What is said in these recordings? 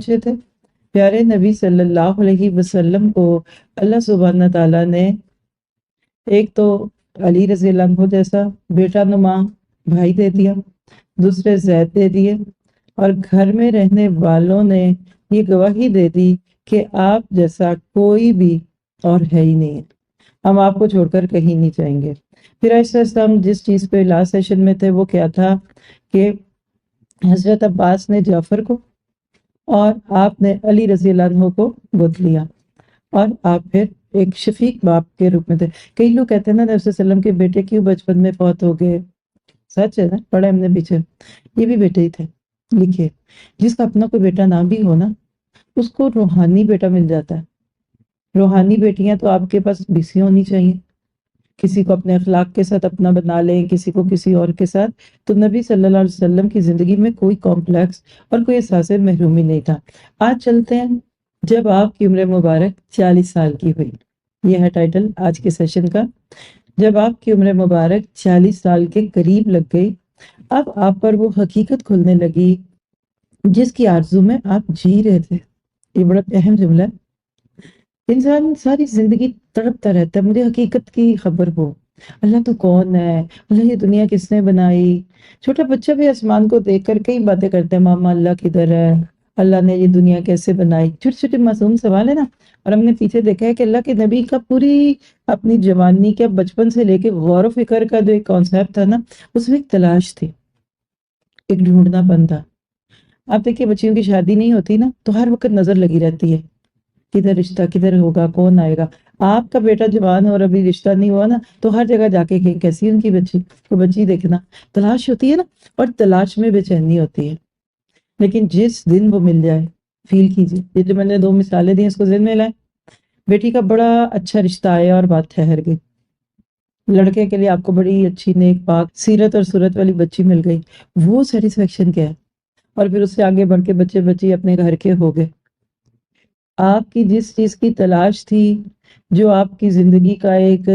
پہنچے تھے؟ پیارے نبی صلی اللہ علیہ وسلم کو اللہ سبحانہ تعالیٰ نے ایک تو علی رضی اللہ عنہ جیسا بیٹا نما بھائی دے دیا، دوسرے زید دے دیے، اور گھر میں رہنے والوں نے یہ گواہی دے دی کہ آپ جیسا کوئی بھی اور ہے ہی نہیں ہے، ہم آپ کو چھوڑ کر کہیں نہیں جائیں گے۔ پھر آہستہ آہستہ ہم جس چیز پہ لاسٹ سیشن میں تھے وہ کیا تھا کہ حضرت عباس نے جعفر کو اور آپ نے علی رضی اللہ عنہ کو گود لیا، اور آپ پھر ایک شفیق باپ کے روپ میں تھے۔ کئی لوگ کہتے ہیں نا نبی صلی اللہ علیہ وسلم کے بیٹے کیوں بچپن میں فوت ہو گئے، سچ ہے نا، پڑھے ہم نے پیچھے، یہ بھی بیٹے ہی تھے۔ لکھیے، جس کا اپنا کوئی بیٹا نہ بھی ہو نا، اس کو روحانی بیٹا مل جاتا ہے۔ روحانی بیٹیاں تو آپ کے پاس 20 ہونی چاہیے، کسی کو اپنے اخلاق کے ساتھ اپنا بنا لیں، کسی کو کسی اور کے ساتھ۔ تو نبی صلی اللہ علیہ وسلم کی زندگی میں کوئی کمپلیکس اور کوئی احساس محرومی نہیں تھا۔ آج چلتے ہیں، جب آپ کی عمر مبارک 40 سال کی ہوئی، یہ ہے ٹائٹل آج کے سیشن کا۔ جب آپ کی عمر مبارک 40 سال کے قریب لگ گئی، اب آپ پر وہ حقیقت کھلنے لگی جس کی آرزو میں آپ جی رہے تھے۔ یہ بڑا اہم جملہ ہے۔ انسان ساری زندگی تڑپتا رہتا ہے مجھے حقیقت کی خبر ہو، اللہ تو کون ہے، اللہ یہ دنیا کس نے بنائی۔ چھوٹا بچہ بھی آسمان کو دیکھ کر کئی باتیں کرتے ہیں، ماما اللہ کدھر ہے، اللہ نے یہ دنیا کیسے بنائی، چھوٹے چھوٹے معصوم سوال ہے نا۔ اور ہم نے پیچھے دیکھا ہے کہ اللہ کے نبی کا پوری اپنی جوانی کے بچپن سے لے کے غور و فکر کا جو ایک کانسیپٹ تھا نا، اس میں ایک تلاش تھی، ایک ڈھونڈنا پن تھا۔ آپ دیکھیے بچیوں کی شادی نہیں ہوتی نا تو ہر وقت نظر لگی رہتی ہے، کدھر رشتہ، کدھر ہوگا، کون آئے گا۔ آپ کا بیٹا جوان اور ابھی رشتہ نہیں ہوا نا تو ہر جگہ جا کے کہ کیسی ان کی بچی، وہ بچی دیکھنا، تلاش ہوتی ہے نا، اور تلاش میں بے چینی ہوتی ہے۔ لیکن جس دن وہ مل جائے، فیل کیجیے، یہ جو میں نے 2 مثالیں دی اس کو ذہن میں لائیں۔ بیٹی کا بڑا اچھا رشتہ آیا اور بات ٹھہر گئی، لڑکے کے لیے آپ کو بڑی اچھی نیک پاک سیرت اور صورت والی بچی مل گئی، وہ سیٹسفیکشن کیا ہے؟ اور پھر اس سے آگے بڑھ کے بچے بچی اپنے گھر کے ہو گئے۔ آپ کی جس چیز کی تلاش تھی، جو آپ کی زندگی کا ایک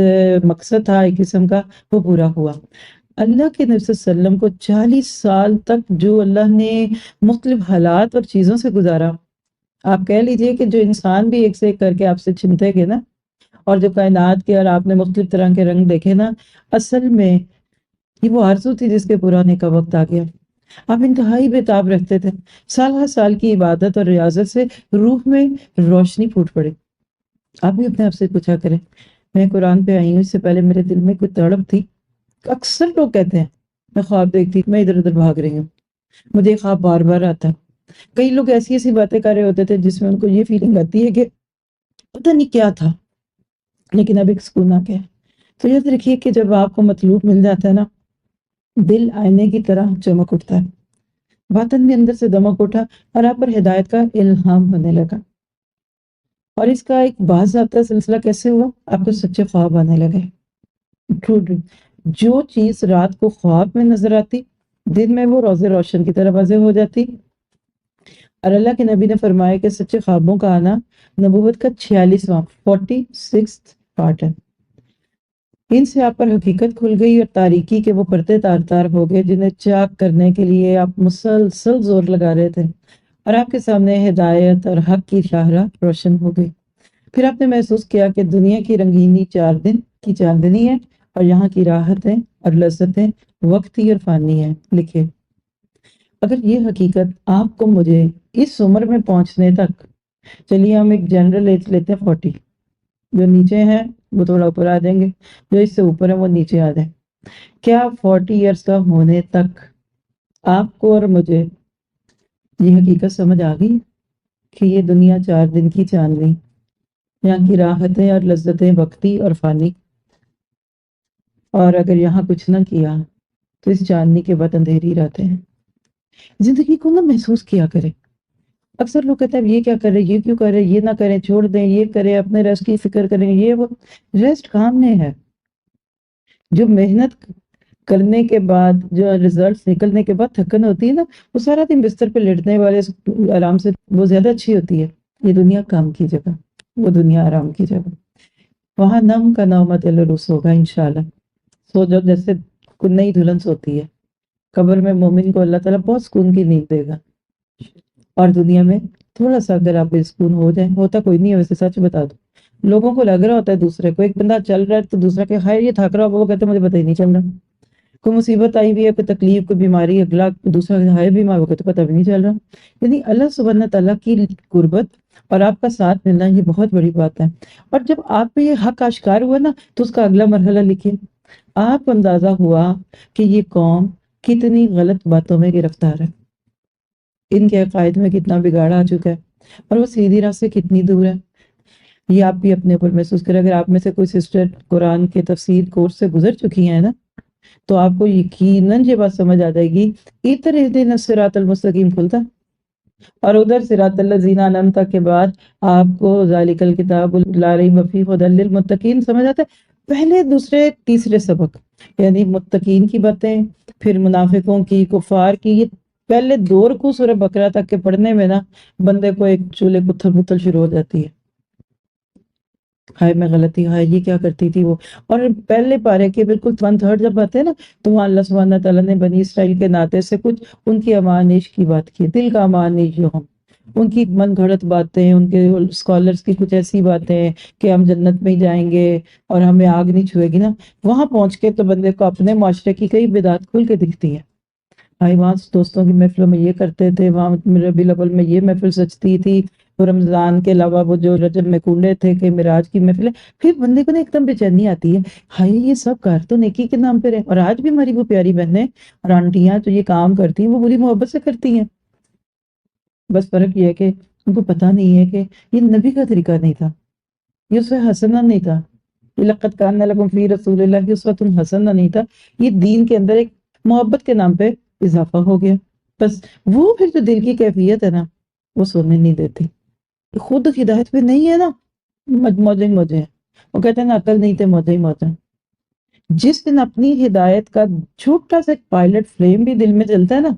مقصد تھا ایک قسم کا، وہ پورا ہوا۔ اللہ کے نبی صلی اللہ علیہ وسلم کو 40 سال تک جو اللہ نے مختلف حالات اور چیزوں سے گزارا، آپ کہہ لیجئے کہ جو انسان بھی ایک سے ایک کر کے آپ سے چھنتے گئے نا، اور جو کائنات کے اور آپ نے مختلف طرح کے رنگ دیکھے نا، اصل میں یہ وہ آرزو تھی جس کے پورا ہونے کا وقت آ گیا۔ آپ انتہائی بےتاب رہتے تھے، سال ہر سال کی عبادت اور ریاضت سے روح میں روشنی پھوٹ پڑی۔ آپ بھی اپنے آپ سے پوچھا کریں، میں قرآن پہ آئی ہوں، اس سے پہلے میرے دل میں کوئی تڑپ تھی؟ اکثر لوگ کہتے ہیں میں خواب دیکھتی، میں ادھر ادھر بھاگ رہی ہوں، مجھے خواب بار بار آتا ہے۔ کئی لوگ ایسی ایسی باتیں کر رہے ہوتے تھے جس میں ان کو یہ فیلنگ آتی ہے کہ پتہ نہیں کیا تھا، لیکن اب ایک سکون آ گیا۔ تو یاد رکھیے کہ جب آپ کو مطلوب مل جاتا ہے نا، دل آئینے کی طرح چمک اٹھتا ہے، باطن میں اندر سے دمک اٹھا اور آپ پر ہدایت کا الہام ہونے لگا۔ اور اس کا ایک باضابطہ سلسلہ کیسے ہوا؟ آپ کو سچے خواب آنے لگے۔ جو چیز رات کو خواب میں نظر آتی، دن میں وہ روز روشن کی طرح واضح ہو جاتی۔ اور اللہ کے نبی نے فرمایا کہ سچے خوابوں کا آنا نبوت کا 46واں پارٹ ہے۔ ان سے آپ پر حقیقت کھل گئی اور تاریکی کے وہ پردے تار تار ہو گئے جنہیں چاک کرنے کے لیے آپ مسلسل زور لگا رہے تھے، اور آپ کے سامنے ہدایت اور حق کی شاہراہ روشن ہو گئی۔ پھر آپ نے محسوس کیا کہ دنیا کی رنگینی 4 دن کی چاندنی ہے، اور یہاں کی راحتیں اور لذتیں وقتی اور فانی ہیں۔ لکھے، اگر یہ حقیقت آپ کو مجھے اس عمر میں پہنچنے تک، چلیے ہم ایک جنرل ایج لیتے ہیں 40، جو نیچے ہیں وہ تھوڑا اوپر آ جائیں گے، جو اس سے اوپر ہیں وہ نیچے آ جائیں۔ کیا 40 ایئرس کا ہونے تک آپ کو اور مجھے یہ حقیقت سمجھ آ گئی کہ یہ دنیا 4 دن کی چاندنی، یہاں کی راحتیں اور لذتیں وقتی اور فانی، اور اگر یہاں کچھ نہ کیا تو اس چاندنی کے بعد اندھیری رہتے ہیں۔ زندگی کو نہ محسوس کیا کرے۔ اکثر لوگ کہتے ہیں یہ کیا کر رہے، یہ کیوں کر رہے، یہ نہ کریں، چھوڑ دیں، یہ کریں، اپنے ریسٹ کی فکر کریں، یہ وہ۔ ریسٹ کام میں ہے، جو محنت کرنے کے بعد، جو ریزلٹس نکلنے کے بعد تھکن ہوتی ہے نا، وہ سارا دن بستر پہ لیٹنے والے آرام سے وہ زیادہ اچھی ہوتی ہے۔ یہ دنیا کام کی جگہ، وہ دنیا آرام کی جگہ، وہاں نم کا نومت الروس ہوگا انشاءاللہ۔ سو جو جیسے کوئی نئی دلہن سوتی ہے، قبر میں مومن کو اللہ تعالیٰ بہت سکون کی نیند دے گا۔ اور دنیا میں تھوڑا سا اگر آپ بے سکون ہو جائیں، ہوتا کوئی نہیں ہے ویسے، سچ بتا دو، لوگوں کو لگ رہا ہوتا ہے دوسرے کو، ایک بندہ چل رہا ہے تو دوسرا کہ ہائے یہ تھک رہا ہوگا، وہ کہتے ہیں مجھے پتہ ہی نہیں چل رہا، کوئی مصیبت آئی ہوئی ہے، کوئی تکلیف، کوئی بیماری، اگلا دوسرا ہائے بیمار ہو گیا تو پتہ بھی نہیں چل رہا۔ یعنی اللہ سبحانہ تعالیٰ کی قربت اور آپ کا ساتھ ملنا یہ بہت بڑی بات ہے۔ اور جب آپ پہ یہ حق آشکار ہوا نا تو اس کا اگلا مرحلہ لکھیے۔ آپ کو اندازہ ہوا کہ یہ قوم کتنی غلط باتوں میں گرفتار ہے، ان کے عقائد میں کتنا بگاڑ آ چکا ہے، اور وہ سیدھی راہ سے کتنی دور ہے، یہ آپ بھی اپنے اوپر محسوس کریں۔ اگر آپ میں سے کوئی سسٹر قرآن کے تفسیر کورس سے گزر چکی ہیں نا تو آپ کو یقیناً یہ بات سمجھ آ جائے گی، ادھر اہدنا الصراط المستقیم کھلتا اور ادھر صراط الذین انعمت کے بعد آپ کو ذالک الکتاب لا ریب فیہ ھدی للمتقین سمجھ آتا ہے۔ پہلے دوسرے تیسرے سبق یعنی متقین کی باتیں، پھر منافقوں کی، کفار کی، یہ پہلے دو رکوع سورہ بقرہ تک کے پڑھنے میں نا بندے کو ایک چولے پتھر پتھر شروع ہو جاتی ہے، ہائے میں غلطی، ہائے یہ کیا کرتی تھی وہ۔ اور پہلے پارے کے بالکل 1/3 جب آتے ہیں نا تو وہاں اللہ سبحانہ تعالیٰ نے بنی اسرائیل کے ناطے سے کچھ ان کی امانش کی بات کی، دل کا امانش جو ہم ان کی من گھڑت باتیں، ان کے اسکالرس کی کچھ ایسی باتیں کہ ہم جنت میں ہی جائیں گے اور ہمیں آگ نہیں چھوئے گی نا، وہاں پہنچ کے تو بندے کو اپنے معاشرے کی کئی بدعات کھل کے دکھتی ہے۔ بھائی وہاں دوستوں کی محفلوں میں یہ کرتے تھے، وہاں ربیع الاول میں یہ محفل سجتی تھی، اور رمضان کے علاوہ وہ جو رجب میں کنڈے تھے کہ معراج کی محفل ہے، پھر بندے کو نا ایک دم بے چینی آتی ہے، ہائی یہ سب کر تو نیکی کے نام پہ رہے، اور آج بھی ہماری وہ پیاری بہنیں اور آنٹیاں جو یہ کام کرتی ہیں وہ بڑی محبت سے کرتی ہیں، بس فرق یہ ہے کہ ان کو پتہ نہیں ہے کہ یہ نبی کا طریقہ نہیں تھا، یہ اسوہ حسنہ نہیں تھا، یہ لقد کان لکم فی رسول اللہ اسوۃ حسنہ نہیں تھا، یہ دین کے اندر ایک محبت کے نام پہ اضافہ ہو گیا۔ بس وہ پھر جو دل کی کیفیت ہے نا وہ سونے نہیں دیتی، خود ہدایت پہ نہیں ہے نا موجیں موجیں ہیں، وہ کہتے ہیں نا عقل نہیں تے موجیں ہی موجیں۔ جس دن اپنی ہدایت کا چھوٹا سا پائلٹ فلیم بھی دل میں چلتا ہے نا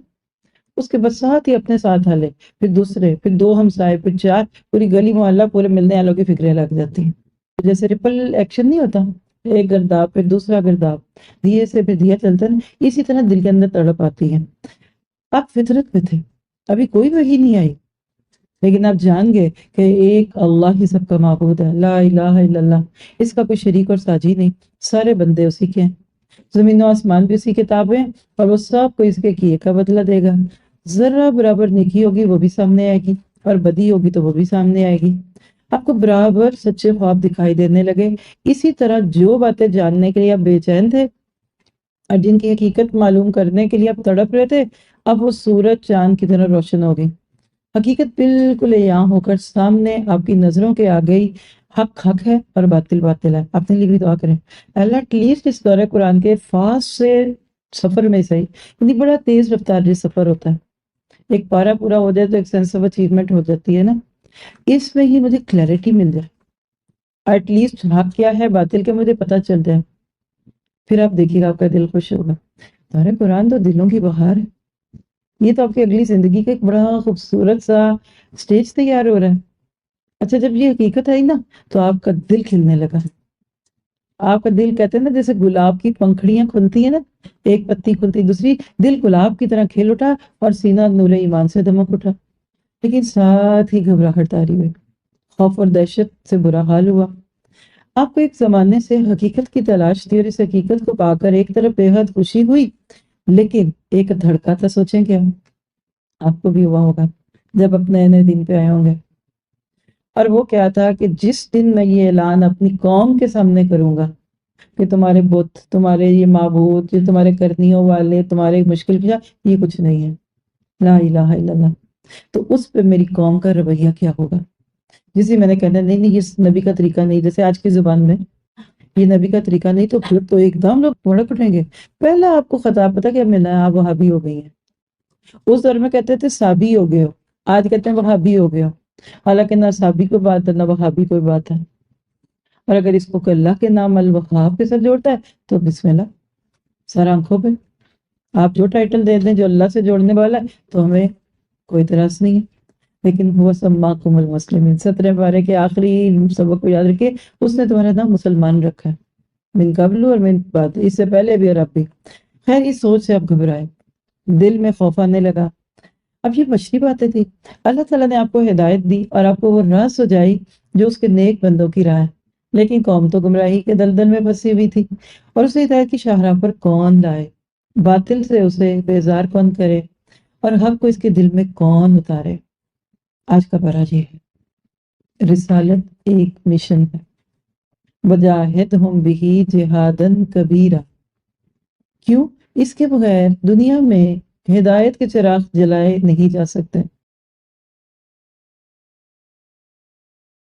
اس کے بعد ساتھ ہی اپنے ساتھ ہلے، پھر دوسرے، پھر 2 ہمسائے، پھر 4، پوری گلی محلہ، پورے ملنے والوں کی فکریں لگ جاتی ہیں، جیسے ریپل ایکشن نہیں ہوتا، ایک گرداب پھر دوسرا گرداب، دیے سے پھر دیا چلتا ہے نا، اسی طرح دل کے اندر تڑپ آتی ہے۔ آپ فطرت پہ تھے، ابھی کوئی وحی نہیں آئی، لیکن آپ جان گئے کہ ایک اللہ ہی سب کا معبود ہے، لا الہ الا اللہ، اس کا کوئی شریک اور ساجی نہیں، سارے بندے اسی کے ہیں، زمین و آسمان بھی اسی کے تابع ہیں، اور وہ سب کو اس کے کیے کا بدلہ دے گا۔ ذرہ برابر نیکی ہوگی وہ بھی سامنے آئے گی، اور بدی ہوگی تو وہ بھی سامنے آئے گی۔ آپ کو برابر سچے خواب دکھائی دینے لگے، اسی طرح جو باتیں جاننے کے لیے آپ بے چین تھے اور جن کی حقیقت معلوم کرنے کے لیے آپ تڑپ رہے تھے، اب وہ سورج چاند کی طرح روشن ہو گئی، حقیقت بالکل عیاں ہو کر سامنے آپ کی نظروں کے آ گئی، حق حق ہے اور باطل باطل ہے۔ اپنے لیے بھی دعا کریں، اللہ ایٹ لیسٹ اس دورہ قرآن کے فاسٹ سے سفر میں صحیح، یعنی بڑا تیز رفتار جو سفر ہوتا ہے، ایک پارا پورا ہو جائے تو ایک سینس آف اچیومنٹ ہو جاتی ہے نا، اس میں ہی مجھے کلیئرٹی مل جائے، ایٹ لیسٹ حق کیا ہے باطل کے مجھے پتہ چل جائے، پھر آپ دیکھیے گا آپ کا دل خوش ہوگا۔ دورہ قرآن تو دلوں کی بہار ہے، یہ تو آپ کی اگلی زندگی کا ایک بڑا خوبصورت سا سٹیج تیار ہو رہا ہے۔ اچھا جب یہ حقیقت آئی نا تو آپ کا دل کھلنے لگا، آپ کا دل کہتے ہیں نا جیسے گلاب کی پنکھڑیاں کھلتی ہیں نا، ایک پتی کھلتی دوسری، دل گلاب کی طرح کھل اٹھا اور سینہ نور ایمان سے دمک اٹھا، لیکن ساتھ ہی گھبراہٹ طاری ہوئی، خوف اور دہشت سے برا حال ہوا۔ آپ کو ایک زمانے سے حقیقت کی تلاش تھی اور اس حقیقت کو پا کر ایک طرف بے حد خوشی ہوئی، لیکن ایک دھڑکا تھا، سوچیں کیا آپ کو بھی ہوا ہوگا جب اپنے نئے دن پہ آئے ہوں گے، اور وہ کیا تھا کہ جس دن میں یہ اعلان اپنی قوم کے سامنے کروں گا کہ تمہارے بت، تمہارے یہ معبود، جو تمہارے کرنیوں والے، تمہارے مشکل کشا، یہ کچھ نہیں ہے، لا الہ الا اللہ، تو اس پہ میری قوم کا رویہ کیا ہوگا، جسے میں نے کہنا نہیں نہیں یہ نبی کا طریقہ نہیں، جیسے آج کی زبان میں یہ نبی کا طریقہ نہیں، تو پھر تو ایک دم لوگ بھڑک اٹھیں گے۔ پہلا آپ کو خطاب پتا کہ آپ وہابی ہو گئی ہیں، اس دور میں کہتے تھے صابی ہو گئے ہو، آج کہتے ہیں وہابی ہو گئے ہو، حالانکہ نہ صابی کوئی بات ہے نہ وہابی کوئی بات ہے، اور اگر اس کو اللہ کے نام الوہاب کے ساتھ جوڑتا ہے تو بسم اللہ، سر آنکھوں پہ، آپ جو ٹائٹل دے دیں جو اللہ سے جوڑنے والا ہے تو ہمیں کوئی اعتراض نہیں ہے، لیکن وہ سماکم المسلمین 17 پارے کے آخری سبق کو یاد رکھے، اس نے تمہارا نام مسلمان رکھا ہے، من قبل اور من بعد، اس سے پہلے بھی اور اب بھی۔ خیر اس سوچ سے آپ گھبرائے، دل میں خوف آنے لگا، اب یہ مشری باتیں تھی۔ اللہ تعالیٰ نے آپ کو ہدایت دی اور آپ کو وہ راہ سجائی جو اس کے نیک بندوں کی راہ ہے، لیکن قوم تو گمراہی کے دلدل میں پھنسی ہوئی تھی، اور اسے ہدایت کی شاہراہ پر کون لائے، باطل سے اسے بیزار کون کرے، اور حق کو اس کے دل میں کون اتارے۔ آج کا پارہ یہ ہے، رسالت ایک مشن ہے، وجاہدہم بہ جہادن کبیرہ۔ کیوں؟ اس کے بغیر دنیا میں ہدایت کے چراغ جلائے نہیں جا سکتے۔